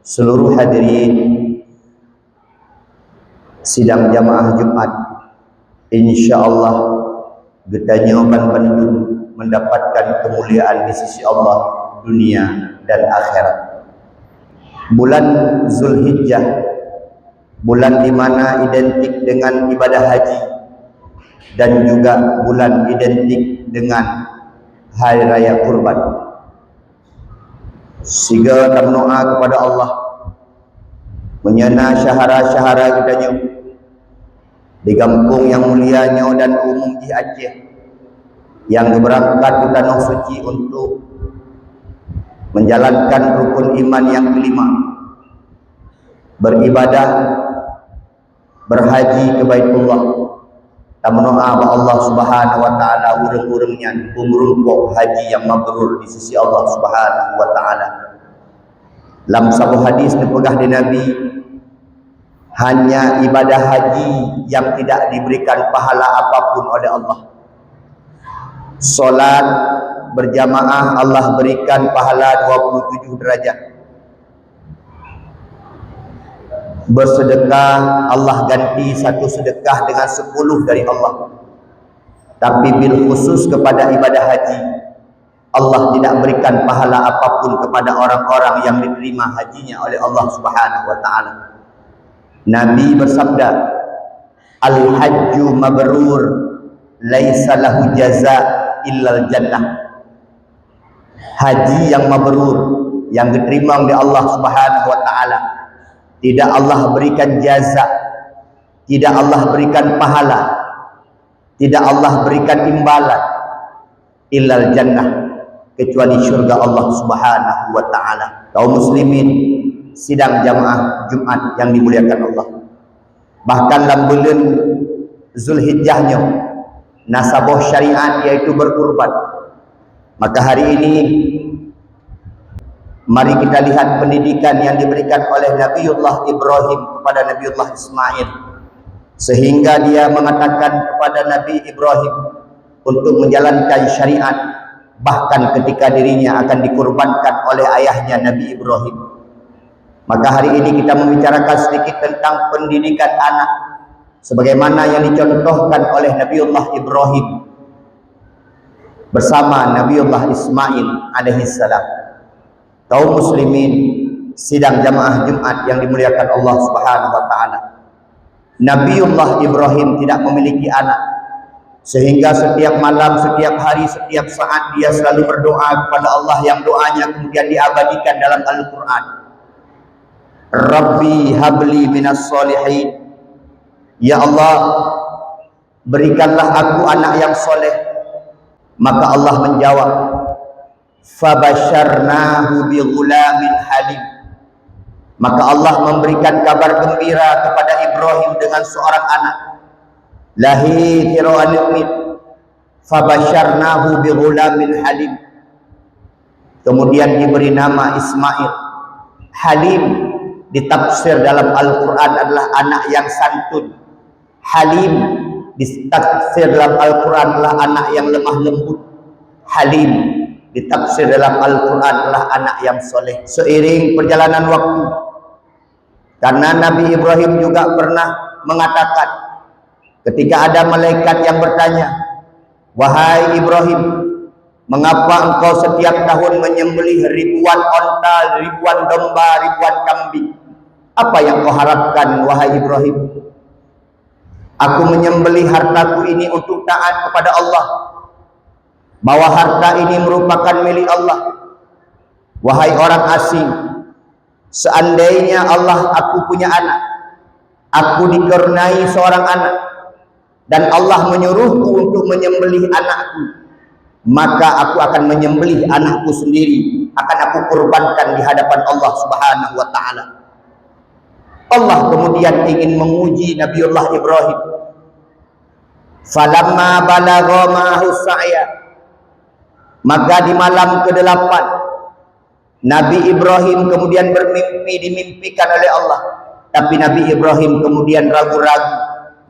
Seluruh hadirin sidang jamaah Jumat, insyaallah getanya Bandung mendapatkan kemuliaan di sisi Allah dunia dan akhirat. Bulan Zulhijjah, bulan di mana identik dengan ibadah haji dan juga bulan identik dengan hari raya kurban. Siga berdoa kepada Allah menyana syahara-syahara kitanya di kampung yang mulianya dan umum di Aceh yang berangkat ke tanah suci untuk menjalankan rukun iman yang kelima, beribadah, berhaji ke Baitullah. Tamnoa ba Allah Subhanahu wa taala urang-urangnya umruh haji yang mabrur di sisi Allah Subhanahu wa taala. Dalam sebuah hadis dipegah di Nabi, hanya ibadah haji yang tidak diberikan pahala apapun oleh Allah. Salat berjamaah Allah berikan pahala 27 derajat. Bersedekah Allah ganti satu sedekah dengan 10 dari Allah. Tapi bil khusus kepada ibadah haji, Allah tidak berikan pahala apapun kepada orang-orang yang diterima hajinya oleh Allah Subhanahu wa taala. Nabi bersabda, al-hajju mabrur laisa lahu jaza illal jannah. Haji yang mabrur, yang diterima oleh Allah Subhanahu wa taala, tidak Allah berikan jaza, tidak Allah berikan pahala, tidak Allah berikan imbalan illal jannah, kecuali syurga Allah Subhanahu wa taala. Kaum muslimin sidang jamaah Jumat yang dimuliakan Allah, bahkan dalam bulan Zulhijjahnya nasabah syariat yaitu berkurban. Maka hari ini mari kita lihat pendidikan yang diberikan oleh Nabiullah Ibrahim kepada Nabiullah Ismail, sehingga dia mengatakan kepada Nabi Ibrahim untuk menjalankan syariat bahkan ketika dirinya akan dikurbankan oleh ayahnya Nabi Ibrahim. Maka hari ini kita membicarakan sedikit tentang pendidikan anak sebagaimana yang dicontohkan oleh Nabiullah Ibrahim bersama Nabiullah Ismail alaihissalam. Kaum muslimin sidang jamaah Jumat yang dimuliakan Allah Subhanahu wa taala, Nabiullah Ibrahim tidak memiliki anak, sehingga setiap malam, setiap hari, setiap saat dia selalu berdoa kepada Allah yang doanya kemudian diabadikan dalam Al-Qur'an. Rabbi habli minas solihin. Ya Allah, berikanlah aku anak yang soleh. Maka Allah menjawab, fabasyarnahu bighulamin halim. Maka Allah memberikan kabar gembira kepada Ibrahim dengan seorang anak. Lahir fir'aunit fabasyarnahu bighulamin halim. Kemudian diberi nama Ismail. Halim ditafsir dalam Al-Quran adalah anak yang santun. Halim ditafsir dalam Al-Quran adalah anak yang lemah lembut. Halim ditafsir dalam Al-Quran adalah anak yang soleh. Seiring perjalanan waktu, karena Nabi Ibrahim juga pernah mengatakan ketika ada malaikat yang bertanya, wahai Ibrahim, mengapa engkau setiap tahun menyembelih ribuan onta, ribuan domba, ribuan kambing? Apa yang kau harapkan, wahai Ibrahim? Aku menyembelih hartaku ini untuk taat kepada Allah, bahwa harta ini merupakan milik Allah. Wahai orang asing, seandainya Allah aku punya anak, aku dikaruniai seorang anak, dan Allah menyuruhku untuk menyembelih anakku, maka aku akan menyembelih anakku sendiri, akan aku kurbankan di hadapan Allah Subhanahu wa taala. Allah kemudian ingin menguji Nabiullah Ibrahim. Falamma balagha ma'ahu sa'ya, maka di malam ke-8 Nabi Ibrahim kemudian bermimpi, dimimpikan oleh Allah. Tapi Nabi Ibrahim kemudian ragu-ragu,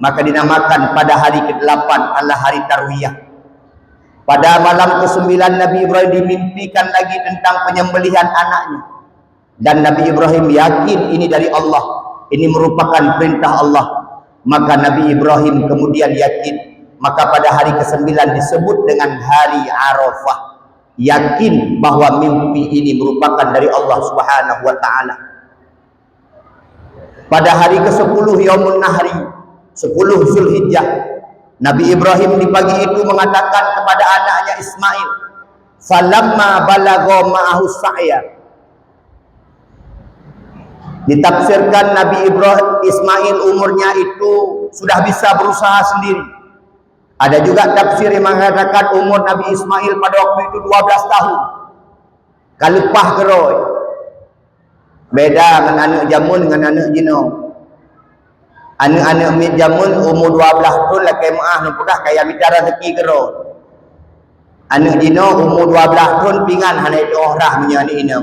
maka dinamakan pada hari ke-8 adalah hari Tarwiyah. Pada malam ke-9 Nabi Ibrahim dimimpikan lagi tentang penyembelihan anaknya. dan Nabi Ibrahim yakin ini dari Allah, ini merupakan perintah Allah. Maka Nabi Ibrahim kemudian yakin. Maka pada hari ke-9 disebut dengan hari Arafah, yakin bahwa mimpi ini merupakan dari Allah Subhanahu wa taala. Pada hari ke-10 Yaumun Nahri, 10 Zulhijjah, Nabi Ibrahim di pagi itu mengatakan kepada anaknya Ismail, falamma balagha ma'ahu sa'ya. Ditafsirkan Nabi Ibrahim Ismail umurnya itu sudah bisa berusaha sendiri. Ada juga tafsir yang mengatakan umur Nabi Ismail pada waktu itu 12 tahun. Kalepah keroy. Beda dengan anak jamun dengan anak jino. Anak-anak mit jamun umur 12 tahun lah kemaah nupudah kayak bicara rezeki keroy. Anak jino umur 12 tahun pingan hanai dohrah menyani ina.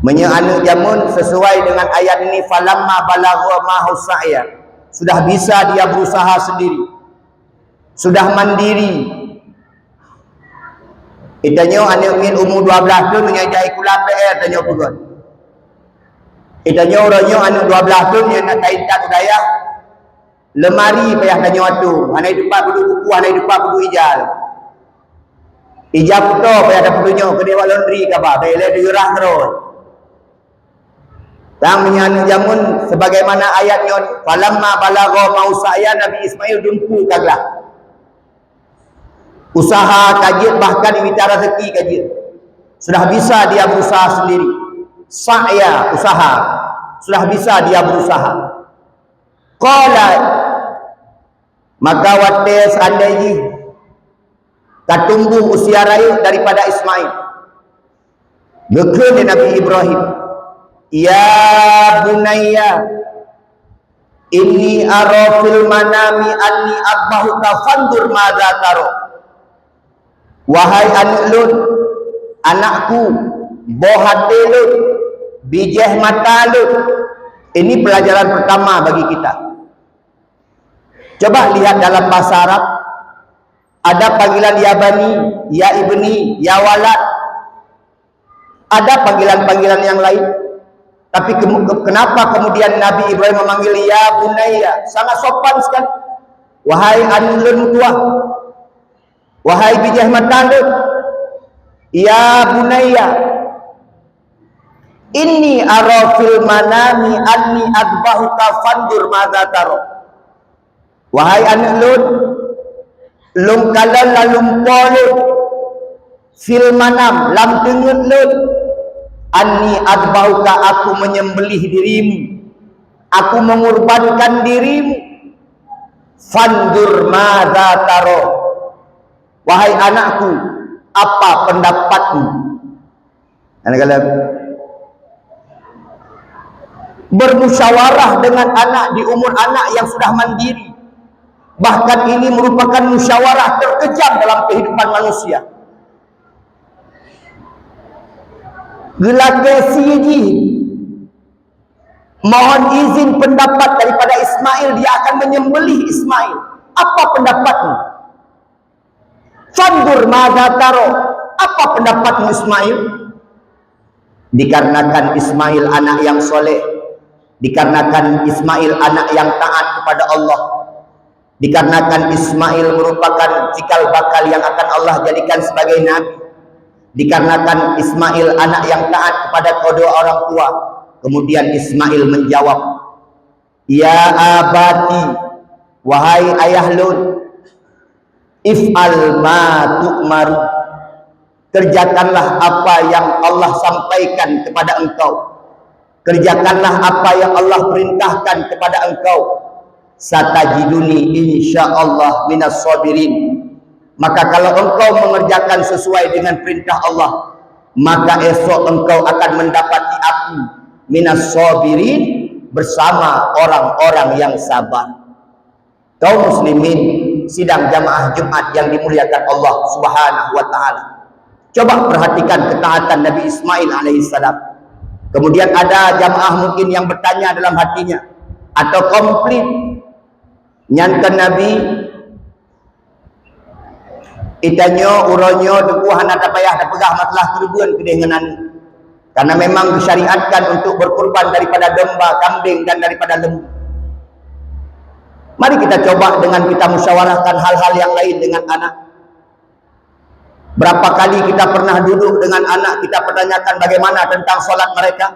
Anak jamun sesuai dengan ayat ini, falamma balagha ma'ahu sa'ya, sudah bisa dia berusaha sendiri, sudah mandiri. Itanyo anak min umur 12 tahun menyajai kula PR tanyo pugon. Itanyo orangnya anak 12 tahun yang nak kaitan budaya lemari payah tanyo atu, hanai depan budu buku, hanai depan budu ijal. Ijab puto payah ada putunyo ke dewa laundry ka ba, bele diurah terus. Yang menyanu jamun sebagaimana ayatnya, falamma balagha mausaya, Nabi Ismail dumpu kaglah usaha kajit, bahkan bicara rezeki kajit, sudah bisa dia berusaha sendiri. Sa'ya, usaha, sudah bisa dia berusaha. Qala, maka wate seandainya katumbuh usia rayu daripada Ismail, betul Nabi Ibrahim, ya bunayya inni ara fil manami anni adbahuka fandur madza taro. Wahai anak Lut, anakku, bohate Lut, bijeh mata Lut. Ini pelajaran pertama bagi kita. Coba lihat dalam bahasa Arab, ada panggilan ya bani, ya ibni, ya walad. Ada panggilan-panggilan yang lain. Tapi kenapa kemudian Nabi Ibrahim memanggil ya bunayya? Sangat sopan sekali. Wahai anulun tua, wahai bijah matandut, ya bunayya, inni ara fil manami anni adbahuka fandur madza taro. Wahai anulun, lum kalan lalum polu fil manam lam tengut lut, anni adbauka, aku menyembelih dirimu, aku mengorbankan dirimu. Fandur madza taro, wahai anakku, apa pendapatmu? Anak-anak bermusyawarah dengan anak di umur anak yang sudah mandiri. Bahkan ini merupakan musyawarah terkejam dalam kehidupan manusia. Gelakesi, mohon izin pendapat daripada Ismail, dia akan menyembelih Ismail. Apa pendapatmu? Fandur madza taro, apa pendapatmu Ismail? Dikarenakan Ismail anak yang soleh, dikarenakan Ismail anak yang taat kepada Allah, dikarenakan Ismail merupakan cikal bakal yang akan Allah jadikan sebagai nabi, dikarenakan Ismail anak yang taat kepada kedua orang tua. Kemudian Ismail menjawab, ya abati, wahai ayah Lut, if'al ma tu'maru, kerjakanlah apa yang Allah sampaikan kepada engkau, kerjakanlah apa yang Allah perintahkan kepada engkau. Satajiduni insyaallah minas sabirin. Maka kalau engkau mengerjakan sesuai dengan perintah Allah, maka esok engkau akan mendapati aku minas sabirin, bersama orang-orang yang sabar. Kaum muslimin sidang jamaah Jumat yang dimuliakan Allah Subhanahu wa taala, coba perhatikan ketaatan Nabi Ismail alaihissalam. Kemudian ada jamaah mungkin yang bertanya dalam hatinya, atau komplit nyankan Nabi itanyo uronyo duku hana payah da pegah matlah kerubuan kedenganan. Karena memang disyariatkan untuk berkurban daripada domba, kambing, dan daripada lembu. Mari kita coba dengan kita musyawarahkan hal-hal yang lain dengan anak. Berapa kali kita pernah duduk dengan anak, kita pertanyakan bagaimana tentang solat mereka.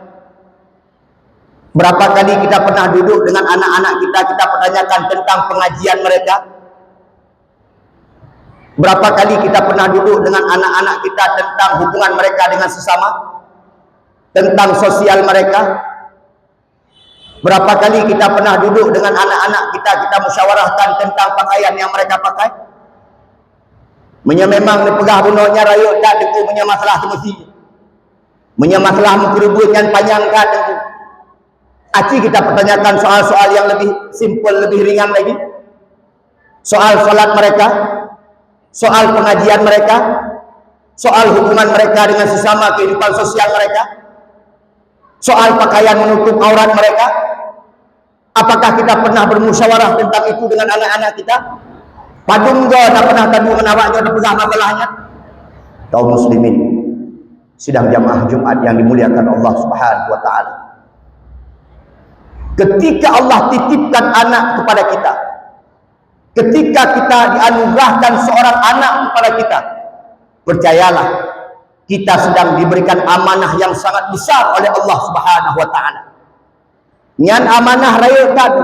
Berapa kali kita pernah duduk dengan anak-anak kita, kita pertanyakan tentang pengajian mereka. Berapa kali kita pernah duduk dengan anak-anak kita tentang hubungan mereka dengan sesama, tentang sosial mereka. Berapa kali kita pernah duduk dengan anak-anak kita, kita musyawarahkan tentang pakaian yang mereka pakai. Memang dipegah bunuhnya raya tak tentu punya masalah semestinya. Punya masalah mengkerubun yang panjang tak tentu. Aci kita pertanyakan soal-soal yang lebih simple, lebih ringan lagi. Soal solat mereka, soal pengajian mereka, soal hubungan mereka dengan sesama, kehidupan sosial mereka, soal pakaian menutup aurat mereka. Apakah kita pernah bermusyawarah tentang itu dengan anak-anak kita? Padung go tak pernah tadu menawaknya dipegah masalahnya. Kaum muslimin sidang jamaah Jumat yang dimuliakan Allah Subhanahu wa taala. Ketika Allah titipkan anak kepada kita, ketika kita dianugerahkan seorang anak kepada kita, percayalah kita sedang diberikan amanah yang sangat besar oleh Allah Subhanahu wa taala. Nyan amanah raya tadi,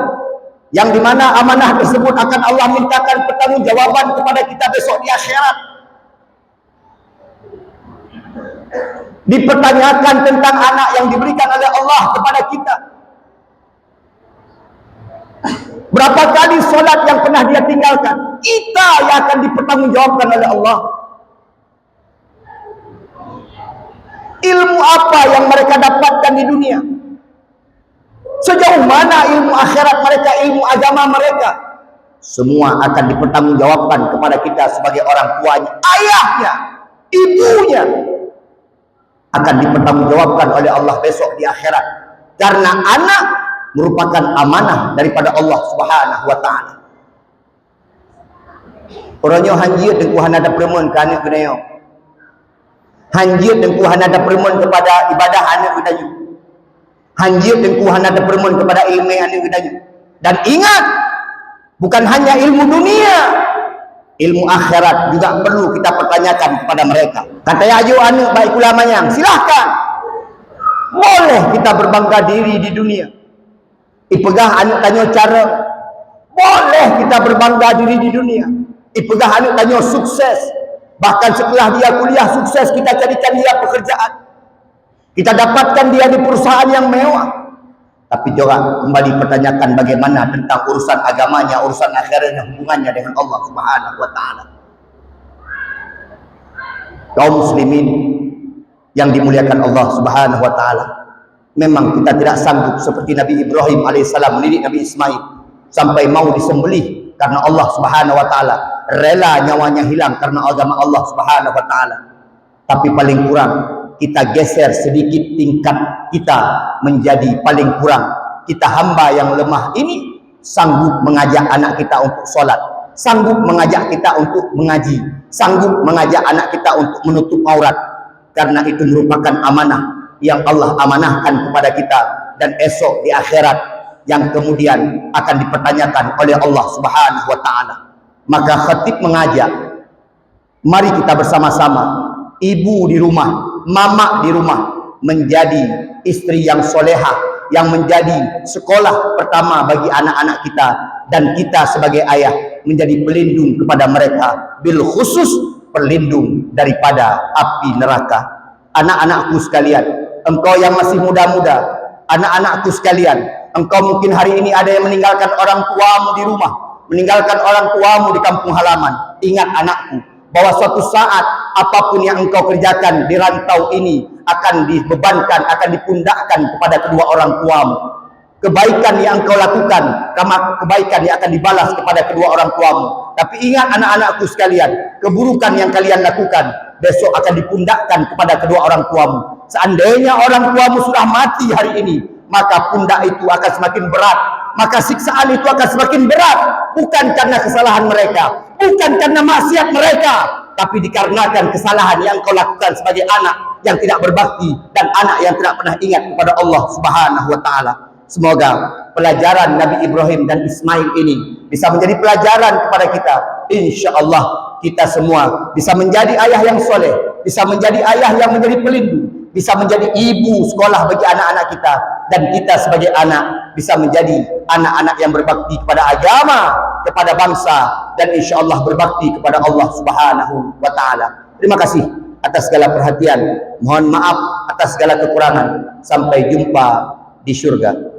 yang dimana amanah tersebut akan Allah mintakan pertanggungjawaban kepada kita besok di akhirat. Dipertanyakan tentang anak yang diberikan oleh Allah kepada kita. Berapa kali solat yang pernah dia tinggalkan, kita yang akan dipertanggungjawabkan oleh Allah. Ilmu apa yang mereka dapatkan di dunia? Sejauh mana ilmu akhirat mereka, ilmu agama mereka? Semua akan dipertanggungjawabkan kepada kita sebagai orang tuanya, ayahnya, ibunya. Akan dipertanggungjawabkan oleh Allah besok di akhirat. Karena anak merupakan amanah daripada Allah Subhanahu wa taala. Orangnya hanjir dan Tuhan ada perempuan ke anak kedayo. Hanjir dan Tuhan ada perempuan kepada ibadah anak kedayo. Hanjir dan Tuhan ada perempuan kepada ilmu anak kedayo. Dan ingat, bukan hanya ilmu dunia, ilmu akhirat juga perlu kita pertanyakan kepada mereka. Kata ayo anak baik ulamanya, silahkan. Boleh kita berbangga diri di dunia. Ipegah anak tanya cara, boleh kita berbangga diri di dunia. Ipegah anak tanya sukses, bahkan setelah dia kuliah sukses, kita carikan dia pekerjaan, kita dapatkan dia di perusahaan yang mewah. Tapi juga kembali pertanyakan bagaimana tentang urusan agamanya, urusan akhirnya, hubungannya dengan Allah Subhanahu wa taala. Kaum muslimin yang dimuliakan Allah Subhanahu wa taala, memang kita tidak sanggup seperti Nabi Ibrahim alaihissalam mendidik Nabi Ismail sampai mau disembelih karena Allah Subhanahu wa taala, rela nyawanya hilang karena agama Allah Subhanahu wa taala. Tapi paling kurang kita geser sedikit tingkat kita menjadi paling kurang. Kita hamba yang lemah ini sanggup mengajak anak kita untuk sholat, sanggup mengajak kita untuk mengaji, sanggup mengajak anak kita untuk menutup aurat. Karena itu merupakan amanah yang Allah amanahkan kepada kita, dan esok di akhirat yang kemudian akan dipertanyakan oleh Allah Subhanahu wa taala. Maka khatib mengajak, mari kita bersama-sama, ibu di rumah, mama di rumah, menjadi istri yang solehah, yang menjadi sekolah pertama bagi anak-anak kita, dan kita sebagai ayah menjadi pelindung kepada mereka, bil khusus pelindung daripada api neraka. Anak-anakku sekalian, engkau yang masih muda-muda, anak-anakku sekalian, engkau mungkin hari ini ada yang meninggalkan orang tuamu di rumah, meninggalkan orang tuamu di kampung halaman. Ingat anakku, bahwa suatu saat apapun yang engkau kerjakan di rantau ini akan dibebankan, akan dipundakkan kepada kedua orang tuamu. Kebaikan yang engkau lakukan, kebaikan yang akan dibalas kepada kedua orang tuamu. Tapi ingat anak-anakku sekalian, keburukan yang kalian lakukan besok akan dipundakkan kepada kedua orang tuamu. Seandainya orang tuamu sudah mati hari ini, maka pundak itu akan semakin berat, maka siksaan itu akan semakin berat. Bukan karena kesalahan mereka, bukan karena maksiat mereka, tapi dikarenakan kesalahan yang kau lakukan sebagai anak yang tidak berbakti dan anak yang tidak pernah ingat kepada Allah Subhanahu wa taala. Semoga pelajaran Nabi Ibrahim dan Ismail ini bisa menjadi pelajaran kepada kita. Insya Allah kita semua bisa menjadi ayah yang soleh, bisa menjadi ayah yang menjadi pelindung, bisa menjadi ibu sekolah bagi anak-anak kita, dan kita sebagai anak bisa menjadi anak-anak yang berbakti kepada agama, kepada bangsa, dan insya Allah berbakti kepada Allah Subhanahu wa taala. Terima kasih atas segala perhatian. Mohon maaf atas segala kekurangan. Sampai jumpa di surga.